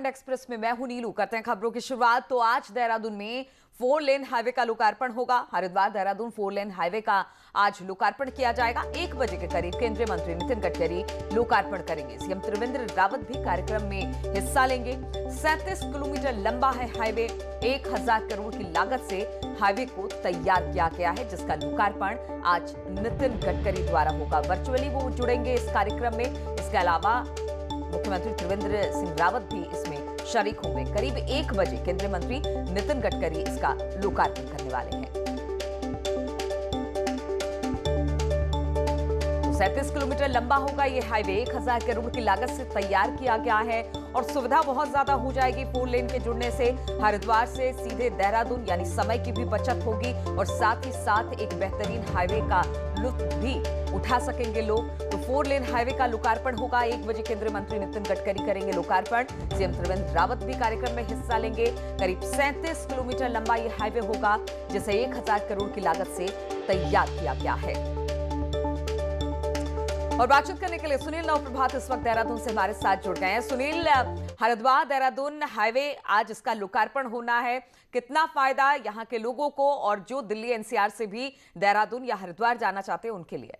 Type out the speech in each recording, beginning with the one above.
Uttarakhand express में मैं हूं नीलू। करते हैं खबरों की शुरुआत। तो आज देहरादून में 4 लेन हाईवे का लोकार्पण होगा। हरिद्वार देहरादून 4 लेन हाईवे का आज लोकार्पण किया जाएगा। 1 बजे के करीब केंद्रीय मंत्री नितिन गडकरी लोकार्पण करेंगे। सीएम त्रिवेंद्र रावत भी कार्यक्रम में हिस्सा लेंगे। 37 किलोमीटर लंबा है हाईवे। 1000 करोड़ की लागत से हाईवे को तैयार किया गया है, जिसका लोकार्पण आज नितिन गडकरी द्वारा होगा। वर्चुअली वो जुड़ेंगे इस कार्यक्रम में। इसके अलावा मुख्यमंत्री त्रिवेंद्र सिंह रावत भी इसमें शरीक होंगे। करीब 1 बजे केंद्रीय मंत्री नितिन गडकरी इसका लोकार्पण करने वाले हैं। 37 किलोमीटर लंबा होगा ये हाईवे। 1000 करोड़ की लागत से तैयार किया गया है और सुविधा बहुत ज्यादा हो जाएगी 4 लेन के जुड़ने से। हरिद्वार से सीधे देहरादून, यानी समय की भी बचत होगी और साथ ही साथ एक बेहतरीन हाईवे का लुत्फ भी उठा सकेंगे लोग। तो 4 लेन हाईवे का लोकार्पण होगा। 1 बजे केंद्रीय मंत्री नितिन गडकरी करेंगे लोकार्पण। सीएम त्रिवेंद्र रावत भी कार्यक्रम में हिस्सा लेंगे। करीब 37 किलोमीटर लंबा ये हाईवे होगा, जिसे 1000 करोड़ की लागत से तैयार किया गया है। और बातचीत करने के लिए सुनील नवप्रभात इस वक्त देहरादून से हमारे साथ जुड़ गए हैं। सुनील, हरिद्वार देहरादून हाईवे आज इसका लोकार्पण होना है। कितना फायदा यहाँ के लोगों को और जो दिल्ली एनसीआर से भी देहरादून या हरिद्वार जाना चाहते हैं उनके लिए?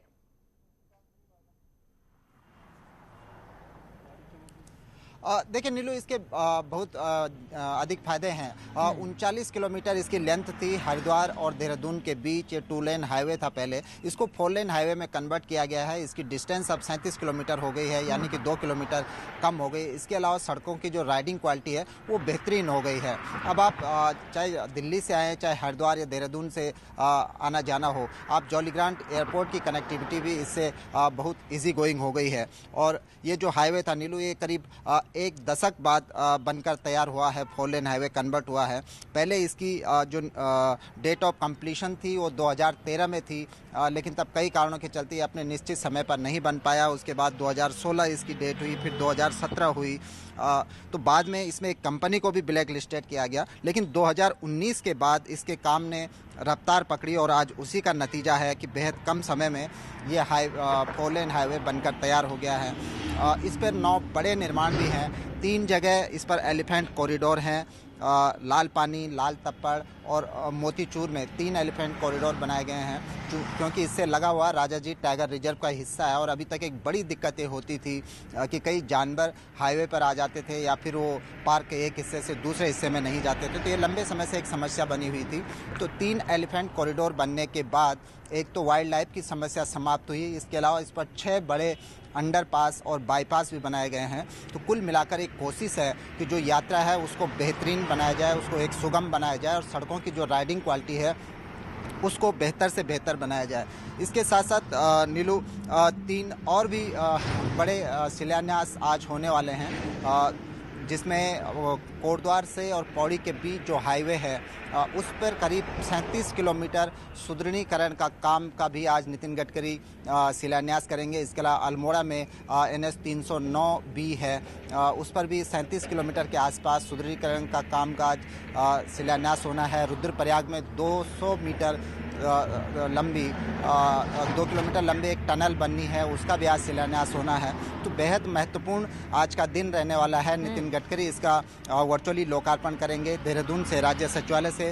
देखिए नीलू, इसके बहुत अधिक फायदे हैं। 39 किलोमीटर इसकी लेंथ थी। हरिद्वार और देहरादून के बीच ये 2 लेन हाईवे था पहले। इसको 4 लेन हाईवे में कन्वर्ट किया गया है। इसकी डिस्टेंस अब 37 किलोमीटर हो गई है, यानी कि 2 किलोमीटर कम हो गई। इसके अलावा सड़कों की जो राइडिंग क्वालिटी है वो बेहतरीन हो गई है। अब आप चाहे दिल्ली से आएँ, चाहे हरिद्वार या देहरादून से आना जाना हो, आप जॉली ग्रांट एयरपोर्ट की कनेक्टिविटी भी इससे बहुत ईजी गोइंग हो गई है। और ये जो हाईवे था नीलू, ये करीब 1 दशक बाद बनकर तैयार हुआ है। 4 लेन हाईवे कन्वर्ट हुआ है। पहले इसकी जो डेट ऑफ कंप्लीशन थी वो 2013 में थी, लेकिन तब कई कारणों के चलते अपने निश्चित समय पर नहीं बन पाया। उसके बाद 2016 इसकी डेट हुई, फिर 2017 हुई। तो बाद में इसमें एक कंपनी को भी ब्लैक लिस्टेड किया गया, लेकिन 2019 के बाद इसके काम ने रफ्तार पकड़ी और आज उसी का नतीजा है कि बेहद कम समय में ये 4 लेन हाईवे बनकर तैयार हो गया है। इस पर 9 बड़े निर्माण भी हैं। 3 जगह इस पर एलिफेंट कॉरिडोर हैं। लाल पानी, लाल तप्पड़ और मोतीचूर में 3 एलिफेंट कॉरिडोर बनाए गए हैं, क्योंकि इससे लगा हुआ राजाजी टाइगर रिजर्व का हिस्सा है। और अभी तक एक बड़ी दिक्कतें होती थी कि कई जानवर हाईवे पर आ जाते थे या फिर वो पार्क के एक हिस्से से दूसरे हिस्से में नहीं जाते थे, तो ये लंबे समय से एक समस्या बनी हुई थी। तो 3 एलिफेंट कॉरिडोर बनने के बाद एक तो वाइल्ड लाइफ की समस्या समाप्त हुई। इसके अलावा इस पर 6 बड़े अंडरपास और बाईपास भी बनाए गए हैं। तो कुल मिलाकर एक कोशिश है कि जो यात्रा है उसको बेहतरीन बनाया जाए, उसको एक सुगम बनाया जाए और सड़कों की जो राइडिंग क्वालिटी है उसको बेहतर से बेहतर बनाया जाए। इसके साथ साथ नीलू, 3 और भी बड़े शिलान्यास आज होने वाले हैं, जिसमें कोटद्वार से और पौड़ी के बीच जो हाईवे है उस पर करीब 37 किलोमीटर सुदृढ़ीकरण का काम का भी आज नितिन गडकरी शिलान्यास करेंगे। इसके अलावा अल्मोड़ा में NH 309 भी है, उस पर भी 37 किलोमीटर के आसपास सुदृढ़ीकरण का काम का आज शिलान्यास होना है। रुद्रप्रयाग में 200 मीटर लंबी 2 किलोमीटर लंबी एक टनल बननी है, उसका भी आज शिलान्यास होना है। तो बेहद महत्वपूर्ण आज का दिन रहने वाला है। नितिन गडकरी इसका वर्चुअली लोकार्पण करेंगे। देहरादून से राज्य सचिवालय से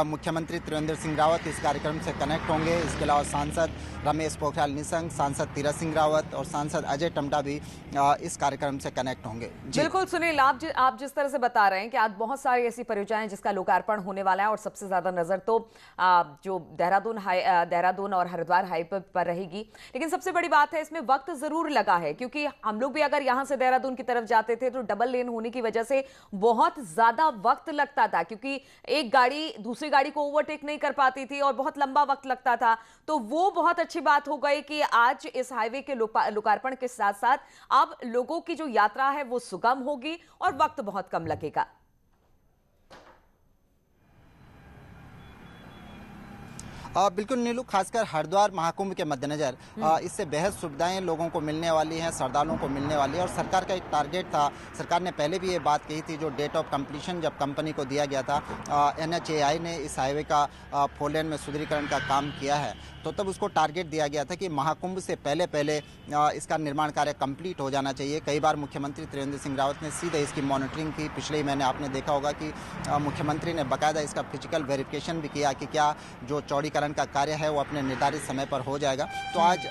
मुख्यमंत्री त्रिवेंद्र सिंह रावत इस कार्यक्रम से कनेक्ट होंगे। इसके अलावा सांसद रमेश पोखरियाल निशंक, सांसद तीरथ सिंह रावत और सांसद अजय टम्टा भी इस कार्यक्रम से कनेक्ट होंगे। बिल्कुल सुनील, आप जिस तरह से बता रहे हैं कि आज बहुत सारी ऐसी परियोजनाएं जिसका लोकार्पण होने वाला है और सबसे ज्यादा नजर तो जो देहरादून और हरिद्वार हाईवे पर रहेगी। लेकिन सबसे बड़ी बात है, इसमें वक्त जरूर लगा है, क्योंकि हम लोग भी अगर यहां से देहरादून की तरफ जाते थे तो डबल लेन होने की वजह से बहुत ज्यादा वक्त लगता था, क्योंकि एक गाड़ी दूसरी गाड़ी को ओवरटेक नहीं कर पाती थी और बहुत लंबा वक्त लगता था। तो वो बहुत अच्छी बात हो गई कि आज इस हाईवे के लोकार्पण के साथ साथ अब लोगों की जो यात्रा है वो सुगम होगी और वक्त बहुत कम लगेगा। बिल्कुल नीलू, खासकर हरिद्वार महाकुंभ के मद्देनजर इससे बेहद सुविधाएं लोगों को मिलने वाली हैं, श्रद्धालुओं को मिलने वाली है। और सरकार का एक टारगेट था, सरकार ने पहले भी ये बात कही थी, जो डेट ऑफ कंप्लीशन जब कंपनी को दिया गया था, NHAI ने इस हाईवे का 4 लेन में सुदृढ़ीकरण का काम किया है, तो तब उसको टारगेट दिया गया था कि महाकुंभ से पहले पहले इसका निर्माण कार्य कंप्लीट हो जाना चाहिए। कई बार मुख्यमंत्री त्रिवेंद्र सिंह रावत ने सीधे इसकी मॉनिटरिंग की। पिछले ही महीने आपने देखा होगा कि मुख्यमंत्री ने बाकायदा इसका फिजिकल वेरिफिकेशन भी किया कि क्या जो चौड़ीकरण का कार्य है वो अपने निर्धारित समय पर हो जाएगा। तो आज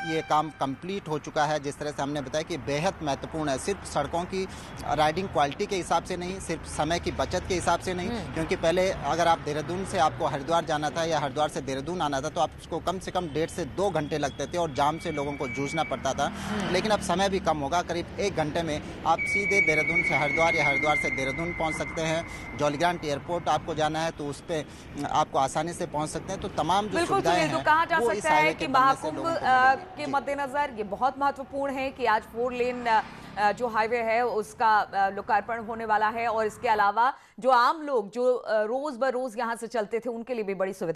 ये काम कंप्लीट हो चुका है। जिस तरह से हमने बताया कि बेहद महत्वपूर्ण है, सिर्फ सड़कों की राइडिंग क्वालिटी के हिसाब से नहीं, सिर्फ समय की बचत के हिसाब से नहीं, क्योंकि पहले अगर आप देहरादून से आपको हरिद्वार जाना था या हरिद्वार से देहरादून आना था तो आपको कम से कम 1.5 से 2 घंटे लगते थे और जाम से लोगों को जूझना पड़ता था। लेकिन अब समय भी कम होगा, करीब 1 घंटे में आप सीधे देहरादून से हरिद्वार या हरिद्वार से देहरादून पहुंच सकते हैं। जौलीग्रांट एयरपोर्ट आपको जाना है तो उस पर आपको आसानी से पहुंच सकते हैं। तो तमाम जो सुविधाएं हैं, कहा जा वो इस सकता है हाईवे कि के बनने से महाकुंभ लोगों को मिलेगी। के जी। मद्देनजर ये बहुत महत्वपूर्ण है कि आज 4 लेन जो हाईवे है उसका लोकार्पण होने वाला है, और इसके अलावा जो आम लोग जो रोज बरोज यहाँ से चलते थे उनके लिए भी बड़ी सुविधा